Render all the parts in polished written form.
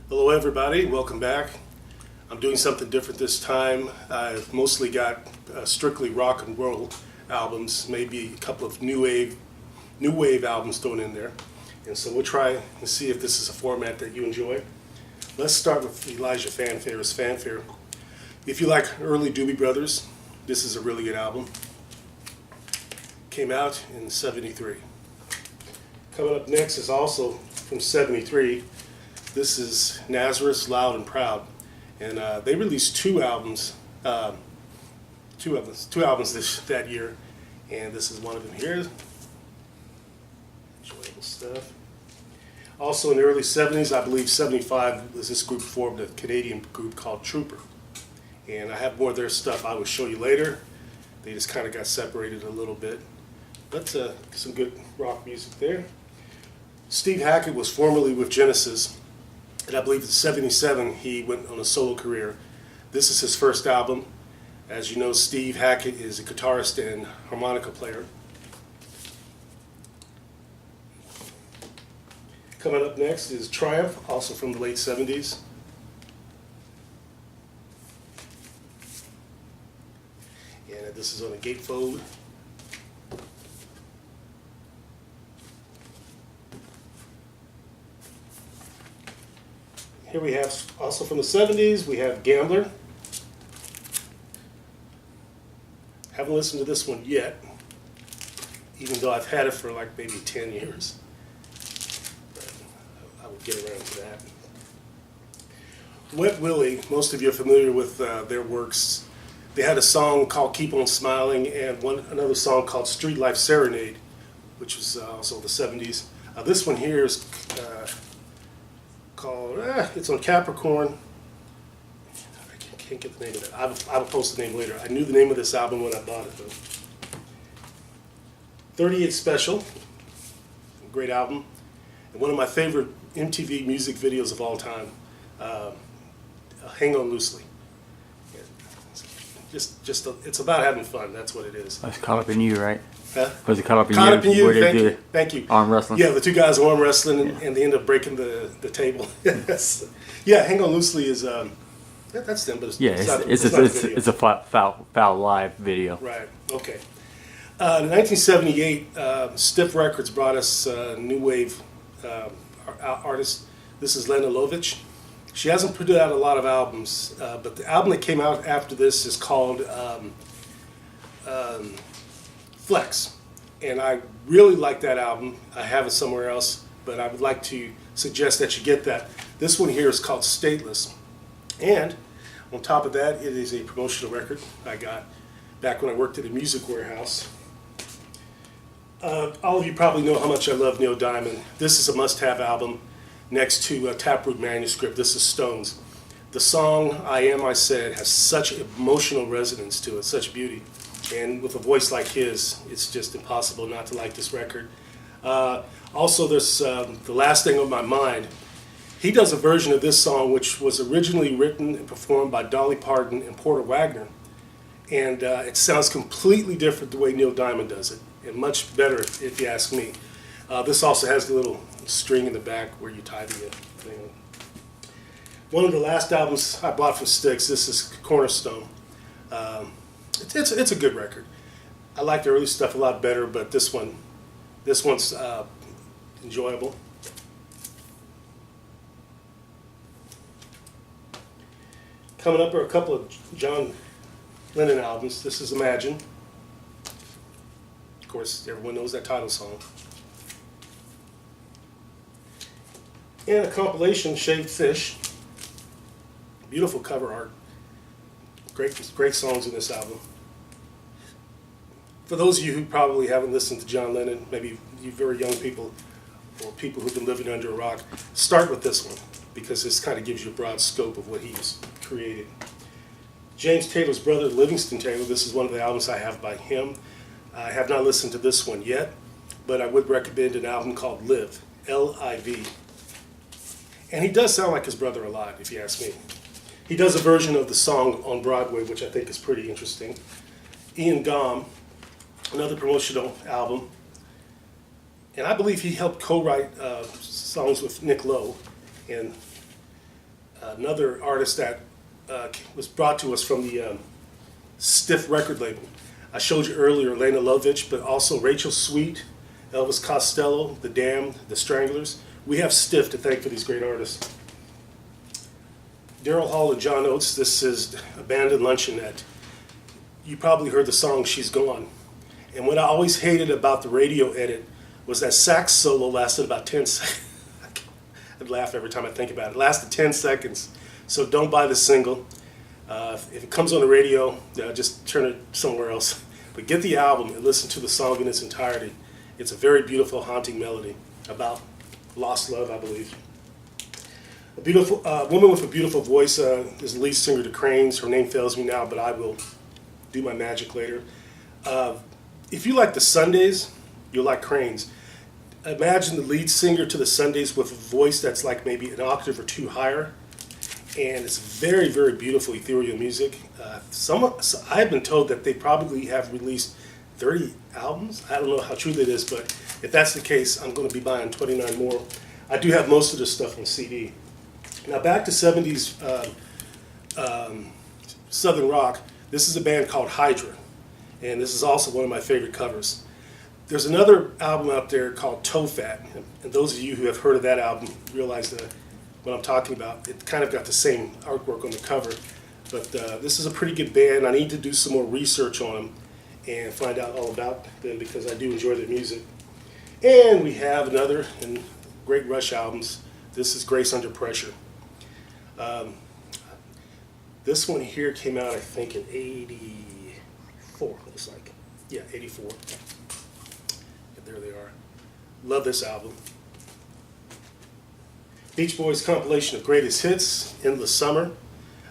Hello everybody, welcome back. I'm doing something different this time. I've mostly got strictly rock and roll albums, maybe a couple of new wave albums thrown in there. And so we'll try and see if this is a format that you enjoy. Let's start with Elijah Fanfare's Fanfare. If you like early Doobie Brothers, this is a really good album. Came out in '73. Coming up next is also from '73. This is Nazareth, Loud and Proud, and they released two albums that year, and this is one of them here. Enjoyable stuff. Also in the early '70s, I believe '75, was this group formed, a Canadian group called Trooper, and I have more of their stuff I will show you later. They just kind of got separated a little bit, but some good rock music there. Steve Hackett was formerly with Genesis. And I believe in '77 he went on a solo career. This is his first album. As you know, Steve Hackett is a guitarist and harmonica player. Coming up next is Triumph, also from the late '70s. And this is on a gatefold. Here we have, also from the '70s, we have Gambler. Haven't listened to this one yet, even though I've had it for like maybe 10 years. But I will get around to that. Wet Willie, most of you are familiar with their works. They had a song called Keep On Smiling and another song called Street Life Serenade, which was also the '70s. This one here is called, it's on Capricorn. I can't get the name of it. I will post the name later. I knew the name of this album when I bought it though. 38 Special, great album, and one of my favorite MTV music videos of all time, Hang On Loosely. It's about having fun, that's what it is. That's Caught Up in You, right? Huh? Was it Caught Up in Caught You? Up in You, Where they thank you. Arm wrestling? Yeah, the two guys are arm wrestling and they end up breaking the table. Yes. Yeah, Hang On Loosely is, that's them, but it's not a video. It's a foul live video. Right, okay. In 1978, Stiff Records brought us a new wave artist. This is Lena Lovich. She hasn't put out a lot of albums, but the album that came out after this is called Flex, and I really like that album. I have it somewhere else, but I would like to suggest that you get that. This one here is called Stateless, and on top of that, it is a promotional record I got back when I worked at a music warehouse. All of you probably know how much I love Neil Diamond. This is a must-have album next to Taproot Manuscript. This is Stones. The song I Am I Said has such emotional resonance to it, such beauty. And with a voice like his, it's just impossible not to like this record. Also, there's The Last Thing on My Mind. He does a version of this song which was originally written and performed by Dolly Parton and Porter Wagoner. And it sounds completely different the way Neil Diamond does it, and much better if you ask me. This also has the little string in the back where you tie the thing. One of the last albums I bought from Styx, this is Cornerstone. It's a good record. I like the early stuff a lot better, but this one's enjoyable. Coming up are a couple of John Lennon albums. This is Imagine. Of course, everyone knows that title song. And a compilation, Shaved Fish. Beautiful cover art. Great songs in this album. For those of you who probably haven't listened to John Lennon, maybe you very young people or people who've been living under a rock, start with this one because this kind of gives you a broad scope of what he's created. James Taylor's brother, Livingston Taylor, this is one of the albums I have by him. I have not listened to this one yet, but I would recommend an album called Live, L-I-V. And he does sound like his brother a lot, if you ask me. He does a version of the song on Broadway, which I think is pretty interesting. Ian Gaume, another promotional album. And I believe he helped co-write songs with Nick Lowe. And another artist that was brought to us from the Stiff record label. I showed you earlier Lena Lovitch, but also Rachel Sweet, Elvis Costello, The Damned, The Stranglers. We have Stiff to thank for these great artists. Daryl Hall and John Oates, this is Abandoned Luncheonette. You probably heard the song She's Gone. And what I always hated about the radio edit was that sax solo lasted about 10 seconds. I'd laugh every time I think about it. It lasted 10 seconds. So don't buy the single. If it comes on the radio, just turn it somewhere else. But get the album and listen to the song in its entirety. It's a very beautiful, haunting melody about lost love, I believe. A beautiful woman with a beautiful voice is the lead singer to Cranes. Her name fails me now, but I will do my magic later. If you like the Sundays, you'll like Cranes. Imagine the lead singer to the Sundays with a voice that's like maybe an octave or two higher. And it's very, very beautiful, ethereal music. I've been told that they probably have released 30 albums. I don't know how true that is, but if that's the case, I'm going to be buying 29 more. I do have most of this stuff on CD. Now back to 70s Southern rock. This is a band called Hydra, and this is also one of my favorite covers. There's another album out there called Toe Fat, and those of you who have heard of that album realize what I'm talking about. It kind of got the same artwork on the cover, but this is a pretty good band. I need to do some more research on them and find out all about them because I do enjoy their music. And we have another in great Rush albums. This is Grace Under Pressure. This one here came out, I think, in 84, it looks like. Yeah, 84. And there they are. Love this album. Beach Boys compilation of greatest hits, Endless Summer.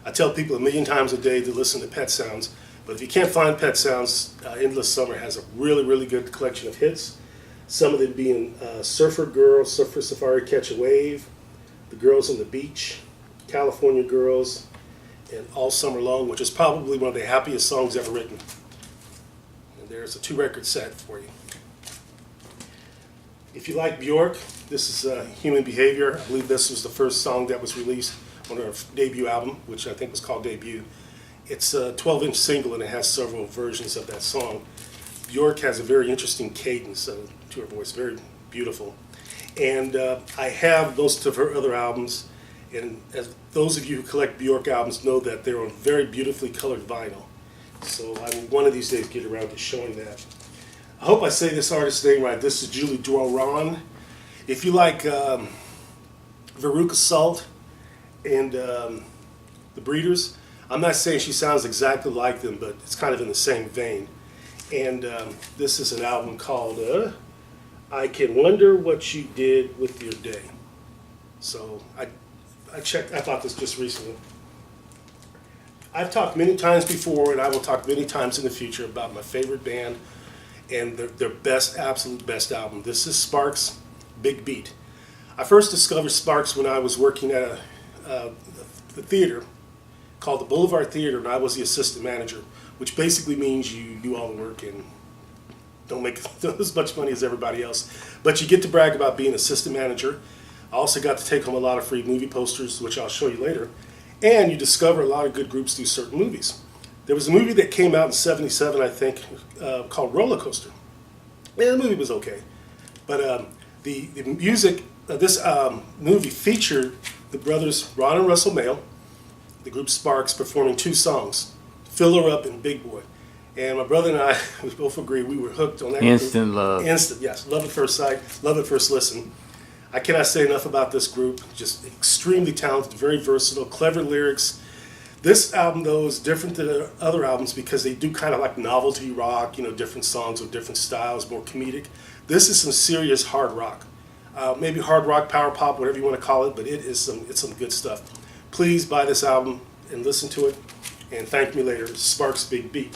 I tell people 1,000,000 times a day to listen to Pet Sounds, but if you can't find Pet Sounds, Endless Summer has a really, really good collection of hits. Some of them being Surfer Girl, Surfer Safari Catch a Wave, The Girls on the Beach, California Girls, and All Summer Long, which is probably one of the happiest songs ever written. And there's a 2-record set for you. If you like Bjork, this is Human Behavior. I believe this was the first song that was released on her debut album, which I think was called Debut. It's a 12-inch single, and it has several versions of that song. Bjork has a very interesting cadence to her voice, very beautiful. And I have most of her other albums, and as those of you who collect Bjork albums know that they're on very beautifully colored vinyl. So I will one of these days get around to showing that. I hope I say this artist's name right. This is Julie Doiron. If you like Veruca Salt and the Breeders, I'm not saying she sounds exactly like them, but it's kind of in the same vein. And this is an album called I Can Wonder What You Did With Your Day. So I thought this just recently. I've talked many times before, and I will talk many times in the future about my favorite band and their best, absolute best album. This is Sparks' Big Beat. I first discovered Sparks when I was working at the theater called the Boulevard Theater, and I was the assistant manager, which basically means you do all the work and don't make as much money as everybody else. But you get to brag about being assistant manager. I also got to take home a lot of free movie posters, which I'll show you later. And you discover a lot of good groups through certain movies. There was a movie that came out in '77, I think, called Roller Coaster. And the movie was okay. But the music, this movie featured the brothers Ron and Russell Mael, the group Sparks, performing 2 songs, Fill Her Up and Big Boy. And my brother and I, we both agree we were hooked on that. Instant love. Instant, yes. Love at first sight, love at first listen. I cannot say enough about this group. Just extremely talented, very versatile, clever lyrics. This album, though, is different than other albums because they do kind of like novelty rock, different songs with different styles, more comedic. This is some serious hard rock. Maybe hard rock, power pop, whatever you want to call it, but it's some good stuff. Please buy this album and listen to it, and thank me later. Sparks' Big Beat.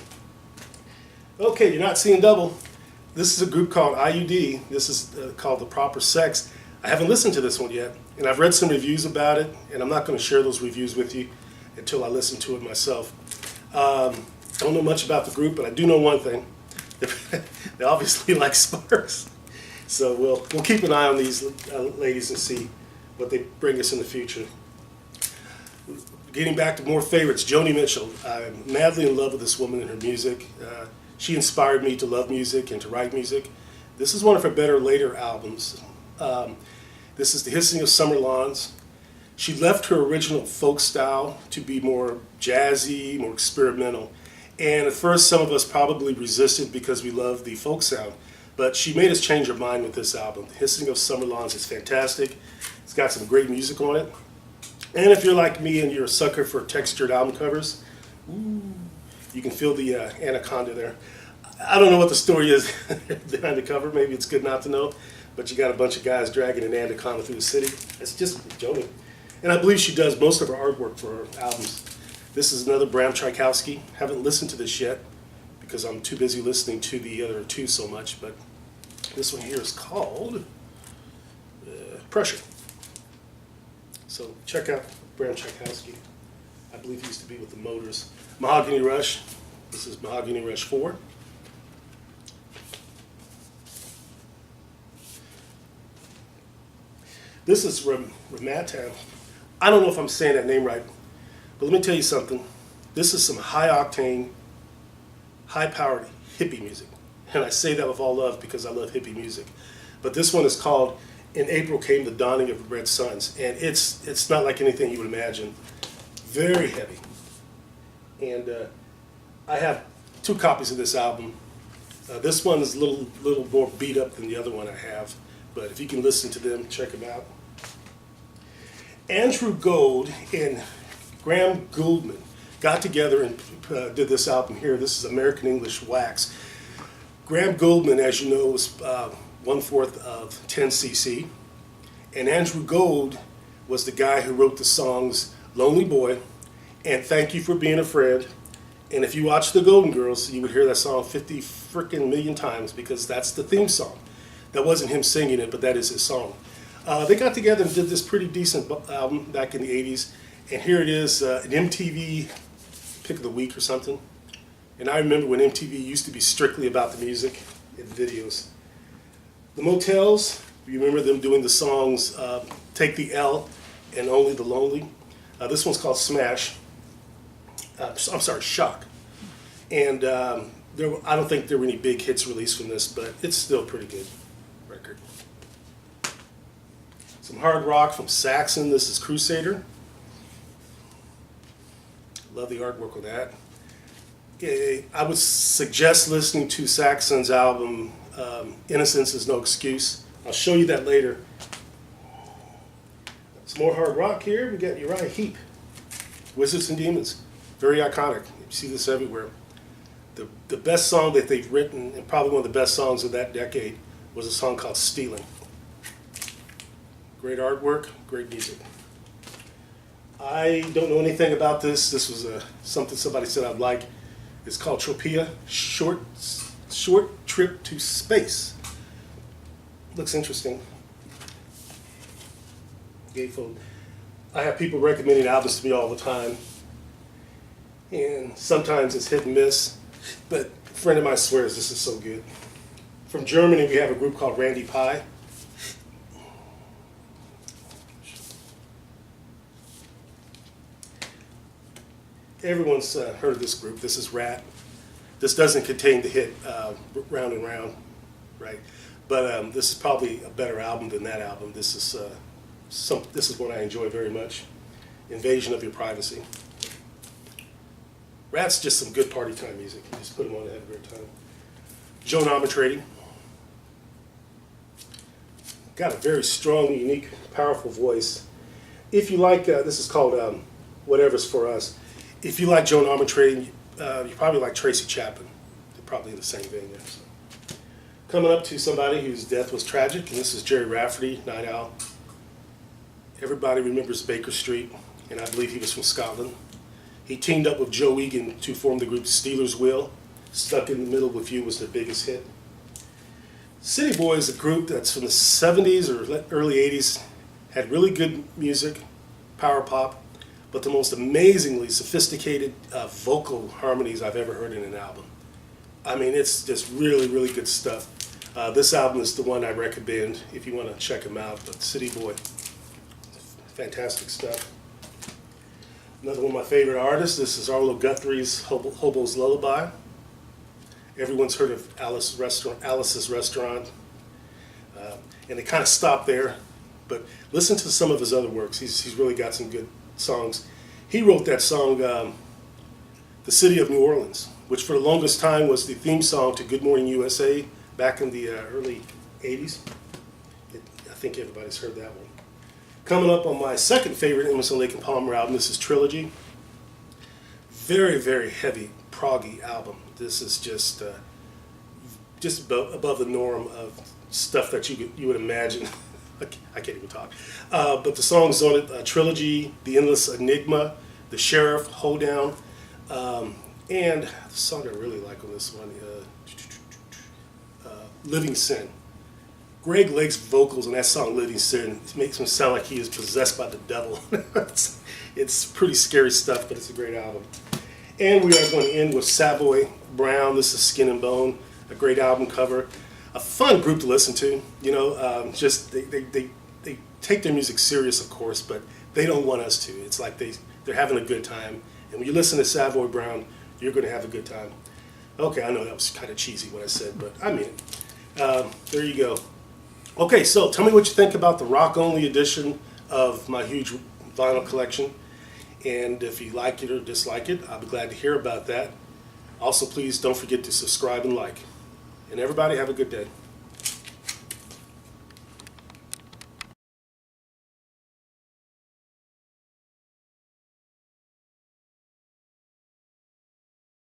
Okay, you're not seeing double. This is a group called IUD. This is called The Proper Sex. I haven't listened to this one yet, and I've read some reviews about it, and I'm not going to share those reviews with you until I listen to it myself. I don't know much about the group, but I do know one thing. They obviously like Sparks. So we'll keep an eye on these ladies and see what they bring us in the future. Getting back to more favorites, Joni Mitchell. I'm madly in love with this woman and her music. She inspired me to love music and to write music. This is one of her better later albums. This is The Hissing of Summer Lawns. She left her original folk style to be more jazzy, more experimental. And at first, some of us probably resisted because we love the folk sound. But she made us change our mind with this album. The Hissing of Summer Lawns is fantastic. It's got some great music on it. And if you're like me and you're a sucker for textured album covers, ooh, you can feel the anaconda there. I don't know what the story is behind the cover. Maybe it's good not to know. But you got a bunch of guys dragging an anaconda through the city. It's just Joni. And I believe she does most of her artwork for her albums. This is another Bram Tchaikovsky. Haven't listened to this yet because I'm too busy listening to the other two so much. But this one here is called Pressure. So check out Bram Tchaikovsky. I believe he used to be with the Motors. Mahogany Rush. This is Mahogany Rush 4. This is Ramatan. I don't know if I'm saying that name right, but let me tell you something. This is some high-octane, high-powered hippie music. And I say that with all love because I love hippie music. But this one is called In April Came the Dawning of Red Suns. And it's not like anything you would imagine. Very heavy. And I have 2 copies of this album. This one is a little more beat up than the other one I have. But if you can listen to them, check them out. Andrew Gold and Graham Gouldman got together and did this album here. This is American English Wax. Graham Gouldman, as you know, was 1/4 of 10cc. And Andrew Gold was the guy who wrote the songs Lonely Boy and Thank You for Being a Friend. And if you watch the Golden Girls, you would hear that song 50 frickin' million times because that's the theme song. That wasn't him singing it, but that is his song. They got together and did this pretty decent album back in the 80s. And here it is, an MTV Pick of the Week or something. And I remember when MTV used to be strictly about the music and videos. The Motels, you remember them doing the songs Take the L and Only the Lonely. This one's called Smash. I'm sorry, Shock. And I don't think there were any big hits released from this, but it's still a pretty good record. Some hard rock from Saxon. This is Crusader. Love the artwork with that. I would suggest listening to Saxon's album, Innocence is No Excuse. I'll show you that later. Some more hard rock here. We got Uriah Heep, Wizards and Demons. Very iconic. You see this everywhere. The best song that they've written, and probably one of the best songs of that decade, was a song called Stealing. Great artwork, great music. I don't know anything about this. This was something somebody said I'd like. It's called Tropea, Short Trip to Space. Looks interesting. Gatefold. I have people recommending albums to me all the time. And sometimes it's hit and miss. But a friend of mine swears this is so good. From Germany, we have a group called Randy Pie. Everyone's heard of this group. This is Rat. This doesn't contain the hit Round and Round, right? But this is probably a better album than that album. This is one I enjoy very much. Invasion of Your Privacy. Rat's just some good party time music. You just put them on and have a great time. Joan Armatrading. Got a very strong, unique, powerful voice. If you like, this is called Whatever's For Us. If you like Joan Armatrading, you probably like Tracy Chapman. They're probably in the same vein there. So. Coming up to somebody whose death was tragic, and this is Jerry Rafferty, Night Owl. Everybody remembers Baker Street, and I believe he was from Scotland. He teamed up with Joe Egan to form the group Steelers Wheel. Stuck in the Middle with You was their biggest hit. City Boy is a group that's from the 70s or early 80s, had really good music, power pop, but the most amazingly sophisticated vocal harmonies I've ever heard in an album. I mean, it's just really, really good stuff. This album is the one I recommend if you want to check them out, but City Boy, fantastic stuff. Another one of my favorite artists, this is Arlo Guthrie's Hobo's Lullaby. Everyone's heard of Alice's Restaurant. And they kind of stop there, but listen to some of his other works. He's really got some good songs. He wrote that song, The City of New Orleans, which for the longest time was the theme song to Good Morning USA back in the early 80s. I think everybody's heard that one. Coming up on my second favorite Emerson, Lake and Palmer album, this is Trilogy. Very, very heavy, proggy album. This is just above the norm of stuff that you would imagine. I can't even talk. But the songs on it, Trilogy, The Endless Enigma, The Sheriff, Hold Down, and the song I really like on this one, Living Sin. Greg Lake's vocals on that song, Living Sin, makes him sound like he is possessed by the devil. It's pretty scary stuff, but it's a great album. And we are going to end with Savoy Brown. This is Skin and Bone, a great album cover. A fun group to listen to. You know, just they take their music serious, of course, but they don't want us to. It's like they're having a good time. And when you listen to Savoy Brown, you're going to have a good time. Okay, I know that was kind of cheesy what I said, but I mean it. There you go. Okay, so tell me what you think about the rock-only edition of my huge vinyl collection. And if you like it or dislike it, I'll be glad to hear about that. Also, please don't forget to subscribe and like. And everybody have a good day.